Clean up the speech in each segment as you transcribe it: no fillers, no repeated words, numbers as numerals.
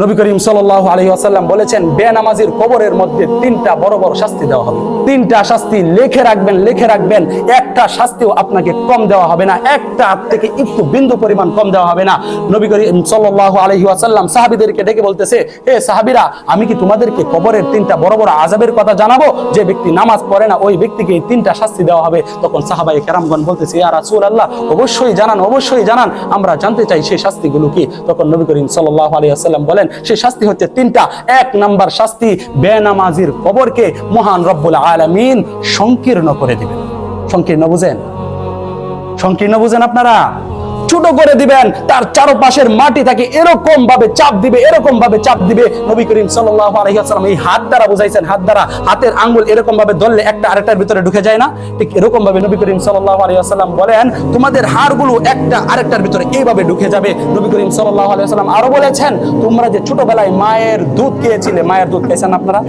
নবী করিম সাল্লাল্লাহু আলাইহি ওয়াসাল্লাম বলেছেন, বেনামাজির কবরের মধ্যে তিনটা বড় বড় শাস্তি দেওয়া হবে। তিনটা শাস্তি লিখে রাখবেন। একটা শাস্তিও আপনাকে কম দেওয়া হবে না, একটা থেকে একটু বিন্দু পরিমাণ কম দেওয়া হবে না। নবী করিম সাল্লাল্লাহু আলাইহি ওয়াসাল্লাম সাহাবীদেরকে ডেকে বলতেছে, হে সাহাবীরা, আমি কি তোমাদেরকে কবরের তিনটা বড় বড় আযাবের কথা জানাবো? যে ব্যক্তি নামাজ পড়ে না ওই ব্যক্তিকে এই তিনটা শাস্তি দেওয়া হবে। তখন সাহাবায়ে কেরামগণ বলতেছে, ইয়া রাসূলুল্লাহ, অবশ্যই জানান, আমরা জানতে চাই সেই শাস্তিগুলো কি। তখন নবী করিম সাল্লাল্লাহু আলাইহি ওয়াসাল্লাম বলেন, সেই শাস্তি হচ্ছে তিনটা। এক নাম্বার শাস্তি, বেনামাজির কবরকে মহান রব্বুল আলামিন সংকীর্ণ করে দিবেন। সংকীর্ণ বুঝেন আপনারা? ছোট করে দিবেন, তার চারপাশের মাটি থাকে এরকম ভাবে চাপ দিবে। নবী করিম সাল্লাল্লাহু আলাইহি ওয়াসাল্লাম এই হাত দ্বারা বুঝাইছেন, হাতের আঙ্গুল এরকম ভাবে ধরলে একটা আরেকটার ভিতরে ঢুকে যায় না, ঠিক এরকম ভাবে নবী করিম সাল্লাল্লাহু আলাইহি ওয়াসাল্লাম বলেন, তোমাদের হাড়গুলো একটা আরেকটার ভিতরে এইভাবে ঢুকে যাবে। নবী করিম সাল্লাল্লাহু আলাইহি ওয়াসাল্লাম আরো বলেছেন, তোমরা যে ছোটবেলায় মায়ের দুধ খেয়েছিলে, মায়ের দুধ খেয়েছেন আপনারা?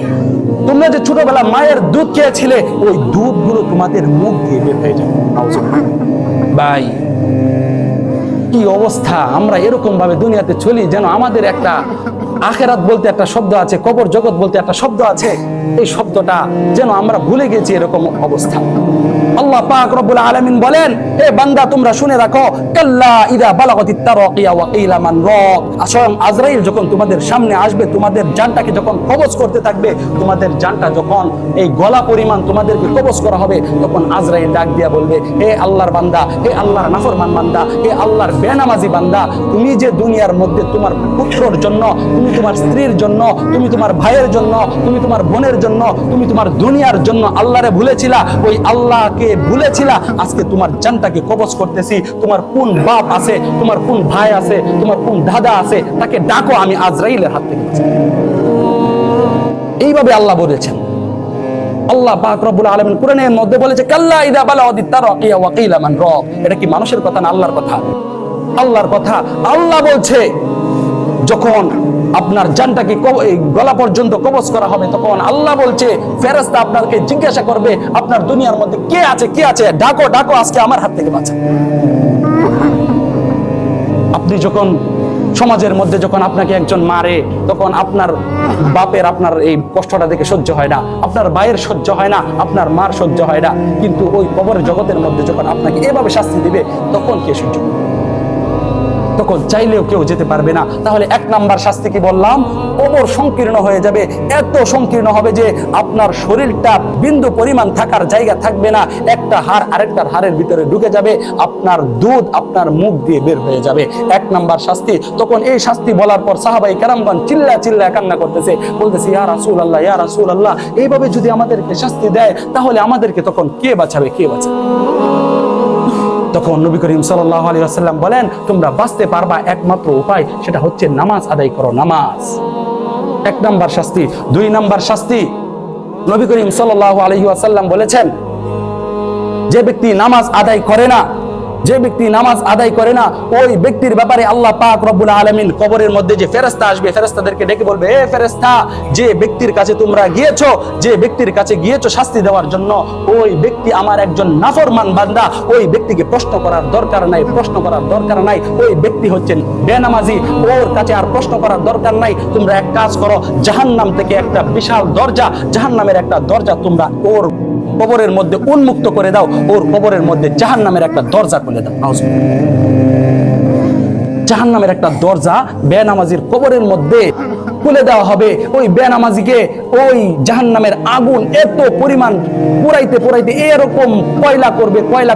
তোমরা যে ছোটবেলায় মায়ের দুধ খেয়েছিলে, ওই দুধগুলো তোমাদের মুখ দিয়ে বের হয়ে যাবে। ভাই, কি অবস্থা! আমরা এরকম ভাবে দুনিয়াতে চলি যেন আমাদের একটা আখিরাত বলতে একটা শব্দ আছে, কবর জগৎ বলতে একটা শব্দ আছে, এই শব্দটা যেন আমরা ভুলে গেছি, এরকম অবস্থা। আল্লাহ পাক রব্বুল আলামিন বলেন, হে বান্দা, তোমরা শুনে রাখো, কাল্লা ইযা বালাগাতিত তারাকিয়া ওয়া কিলা মান রাক। স্বয়ং আজরাইল যখন তোমাদের সামনে আসবে, তোমাদের জানটাকে যখন কবজ করতে থাকবে, তোমাদের জানটা যখন এই গলা পরিমাণ তোমাদেরকে কবজ করা হবে, তখন আজরাইল ডাক দিয়া বলবে, হে আল্লাহর বান্দা, হে আল্লাহর নাফরমান বান্দা, হে আল্লাহর বেনামাজি বান্দা, তুমি যে দুনিয়ার মধ্যে তোমার পুত্রর জন্য, তুমি তোমার স্ত্রীর জন্য, তুমি তোমার ভাইয়ের জন্য, তুমি তোমার বোনের জন্য, তুমি তোমার দুনিয়ার জন্য আল্লাহরে ভুলেছিলা, ওই আল্লাহকে ভুলেছিলা, আজকে তোমার জানটাকে কবজ করতেছি। তোমার কোন বাপ আছে, তোমার কোন ভাই আছে, তোমার কোন দাদা আছে, তাকে ডাকো, আমি আজরাইলের হাত থেকে বাঁচাবো। এইভাবে আল্লাহ বলেছেন। আল্লাহ পাক রব্বুল আলামিন কোরআনের মধ্যে বলেছে, কাল্লা ইযা বালাগাতিত তারাকিয়া ওয়া কিলা মান রাক। এটা কি মানুষের কথা না আল্লাহর কথা? আল্লাহর কথা। আল্লাহ বলছে, যখন আপনার জানটাকে গলা পর্যন্ত কবজ করা হবে, তখন আল্লাহ বলছে, ফেরেশতা আপনাকে জিজ্ঞাসা করবে, আপনার দুনিয়ার মধ্যে কে আছে, ডাকো, আজকে আমার হাত থেকে বাঁচাও। আপনি যখন সমাজের মধ্যে যখন আপনাকে একজন মারে, তখন আপনার বাপের আপনার এই কষ্টটা দেখে সহ্য হয় না, আপনার ভাইয়ের সহ্য হয় না, আপনার মার সহ্য হয় না, কিন্তু ওই কবরের জগতের মধ্যে যখন আপনাকে এভাবে শাস্তি দিবে, তখন কে সহ্য করবে? তখন চাইলেও কেউ যেতে পারবে না। তাহলে এক নাম্বার শাস্তি কি বললাম? কবর সংকীর্ণ হয়ে যাবে, এত সংকীর্ণ হবে যে আপনার শরীরটা বিন্দু পরিমাণ থাকার জায়গা থাকবে না, একটা হাড় আরেকটার হাড়ের ভিতরে ঢুকে যাবে, আপনার দুধ আপনার মুখ দিয়ে বের হয়ে যাবে। এক নাম্বার শাস্তি। তখন এই শাস্তি বলার পর সাহাবায়ে কেরামগণ চিল্লা কান্না করতেছে, বলতেছে, ইয়া রাসূলুল্লাহ, এইভাবে যদি আমাদেরকে শাস্তি দেয়, তাহলে আমাদেরকে তখন কে বাঁচাবে? তখন নবী করিম সাল্লাল্লাহু আলাইহি ওয়াসাল্লাম বলেন, তোমরা বাঁচতে পারবা একমাত্র উপায়, সেটা হচ্ছে নামাজ আদায় করো। নামাজ এক নাম্বার শাস্তি। দুই নাম্বার শাস্তি, নবী করিম সাল্লাল্লাহু আলাইহি ওয়াসাল্লাম বলেছেন, যে ব্যক্তি নামাজ আদায় করে না, ওই ব্যক্তির ব্যাপারে আল্লাহ পাক রব্বুল আলামিন কবরের মধ্যে যে ফেরেশতা আসবে, ফেরেশতাদেরকে ডেকে বলবে, হে ফেরেশতা, যে ব্যক্তির কাছে তোমরা গিয়েছো শাস্তি দেওয়ার জন্য, ওই ব্যক্তি আমার একজন নাফরমান বান্দা, ওই ব্যক্তিকে প্রশ্ন করার দরকার নাই, ওই ব্যক্তি হচ্ছেন বেনামাজি, ওর কাছে আর প্রশ্ন করার দরকার নাই। তোমরা এক কাজ করো, জাহান্নাম থেকে একটা বিশাল দরজা, জাহান্নামের একটা দরজা তোমরা ওর কবরের মধ্যে উন্মুক্ত করে দাও, ওর কবরের মধ্যে জাহান্নামের একটা দরজা খুলে দাও। জাহান্নামের একটা দরজা বেনামাজির কবরের মধ্যে খুলে দেওয়া হবে। ওই বেনামাজিকে ওই জাহান্নামের আগুন এত পরিমাণ পুরাইতে এরকম কয়লা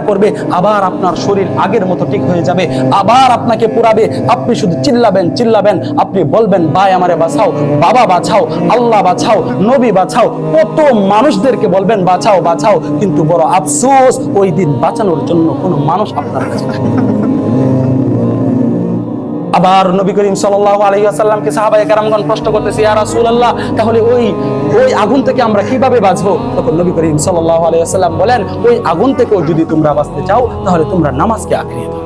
করবে, আবার আপনার শরীর আগের মতো ঠিক হয়ে যাবে, আবার আপনাকে পুরাবে। আপনি শুধু চিল্লাবেন, আপনি বলবেন, ভাই আমারে বাঁচাও, বাবা বাঁচাও, আল্লাহ বাঁচাও, নবী বাঁচাও, কত মানুষদেরকে বলবেন বাঁচাও, কিন্তু বড় আফসোস, ওই দিন বাঁচানোর জন্য কোনো মানুষ আপনার কাছে থাকে না। আবার নবী করিম সাল্লাল্লাহু আলাইহি ওয়াসাল্লামকে সাহাবায়ে কেরামগণ প্রশ্ন করতেছে, ইয়া রাসূলুল্লাহ, তাহলে ওই আগুন থেকে আমরা কিভাবে বাঁচবো? তখন নবী করিম সাল্লাল্লাহু আলাইহি ওয়াসাল্লাম বলেন, ওই আগুন থেকেও যদি তোমরা বাঁচতে চাও, তাহলে তোমরা নামাজকে আঁকড়িয়ে দাও।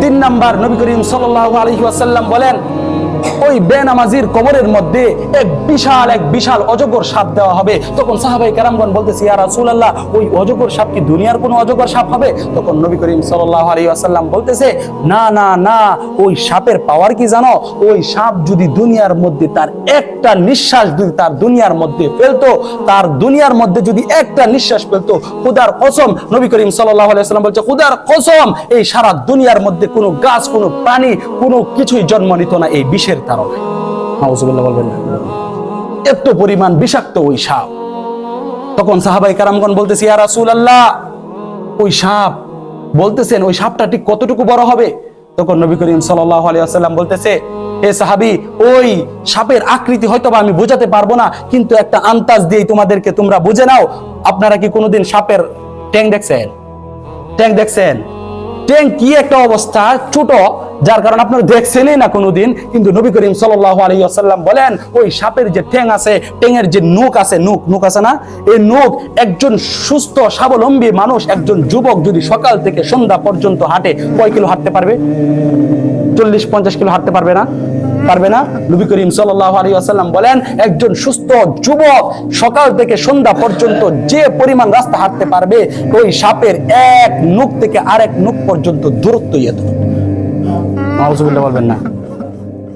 তিন নাম্বার, নবী করিম সাল্লাল্লাহু আলাইহি ওয়াসাল্লাম বলেন, ওই বেনামাজির কবরের মধ্যে এক বিশাল অজগর সাপ দেওয়া হবে। তখন সাহাবায়ে কেরামগণ বলতেছে, ইয়া রাসূলুল্লাহ, ওই অজগর সাপ কি দুনিয়ার কোনো অজগর সাপ হবে? তখন নবী করিম সাল্লাল্লাহু আলাইহি ওয়াসাল্লাম বলতেছে, না না না, ওই সাপের পাওয়ার কি জানো? ওই সাপ যদি দুনিয়ার মধ্যে তার একটা নিঃশ্বাস যদি তার দুনিয়ার মধ্যে ফেলতো, তার দুনিয়ার মধ্যে যদি একটা নিঃশ্বাস ফেলতো, খুদার কসম, নবী করিম সাল্লাল্লাহু আলাইহি ওয়াসাল্লাম বলছে, খুদার কসম, এই সারা দুনিয়ার মধ্যে কোনো গাছ, কোনো প্রাণী, কোনো কিছুই জন্ম নিত না এই বিষের কারণে। নাউজুবিল্লাহ বলবেন না, এত পরিমাণ বিষাক্ত ওই সাপ। তখন সাহাবায়ে কেরামগণ বলতেছে, ইয়া রাসূলুল্লাহ, ওই সাপ বলতেছেন ওই সাপটা ঠিক কতটুকু বড় হবে? তখন নবী করিম সাল্লাল্লাহু আলাইহি ওয়াসাল্লাম বলতেছে, হে সাহাবী, ওই সাপের আকৃতি হয়তোবা আমি বোঝাতে পারবো না, কিন্তু একটা আন্দাজ দিয়ে তোমাদেরকে তোমরা বুঝে নাও। আপনারা কি কোনোদিন সাপের ট্যাং দেখছেন? ট্যাং দেখছেন? ট্যাং কি একটা অবস্থা, ছোট, যার কারণে আপনারা দেখছেনই না কোনোদিন। কিন্তু নবী করিম সাল্লাল্লাহু আলাইহি ওয়াসাল্লাম বলেন, ওই সাপের যে ঠ্যাং আছে, ঠ্যাঙের যে নখ আছে, নখ আছে না, এই নখ একজন সুস্থ স্বাবলম্বী মানুষ, একজন যুবক যদি সকাল থেকে সন্ধ্যা পর্যন্ত হাঁটে, কয় কিলো হাঁটতে পারবে? 40-50 কিলো হাঁটতে পারবে না? পারবে না? নবী করিম সাল্লাল্লাহু আলাইহি ওয়াসাল্লাম বলেন, একজন সুস্থ যুবক সকাল থেকে সন্ধ্যা পর্যন্ত যে পরিমাণ রাস্তা হাঁটতে পারবে, ওই সাপের এক নখ থেকে আরেক নখ পর্যন্ত দূরত্ব এত। নাউজুবিল্লাহ বলবেন না।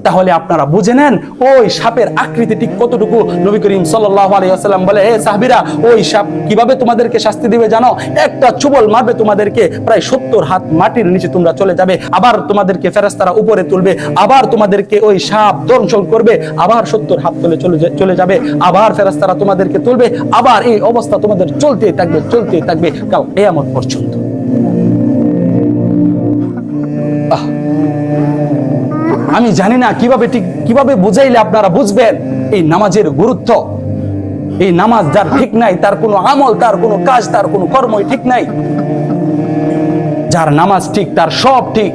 তাহলে আপনারা বুঝে নেন ওই সাপের আকৃতি ঠিক কতটুকু। নবী করিম সাল্লাল্লাহু আলাইহি ওয়াসাল্লাম বলে, হে সাহাবীরা, ওই সাপ কিভাবে তোমাদেরকে শাস্তি দিবে জানো? একটা চুবল মারবে তোমাদেরকে, প্রায় 70 হাত মাটির নিচে তোমরা চলে যাবে, আবার তোমাদেরকে ফেরেশতারা উপরে তুলবে, আবার তোমাদেরকে ওই সাপ দংশন করবে, আবার 70 হাত তলে চলে যাবে, আবার ফেরেশতারা তোমাদেরকে তুলবে, আবার এই অবস্থা তোমাদের চলতেই থাকবে কাল কিয়ামত পর্যন্ত। আমি জানি না কিভাবে বুঝাইলে আপনারা বুঝবেন এই নামাজের গুরুত্ব। এই নামাজ যার ঠিক নাই, তার কোনো আমল, তার কোনো কাজ, তার কোনো কর্মই ঠিক নাই। যার নামাজ ঠিক, তার সব ঠিক।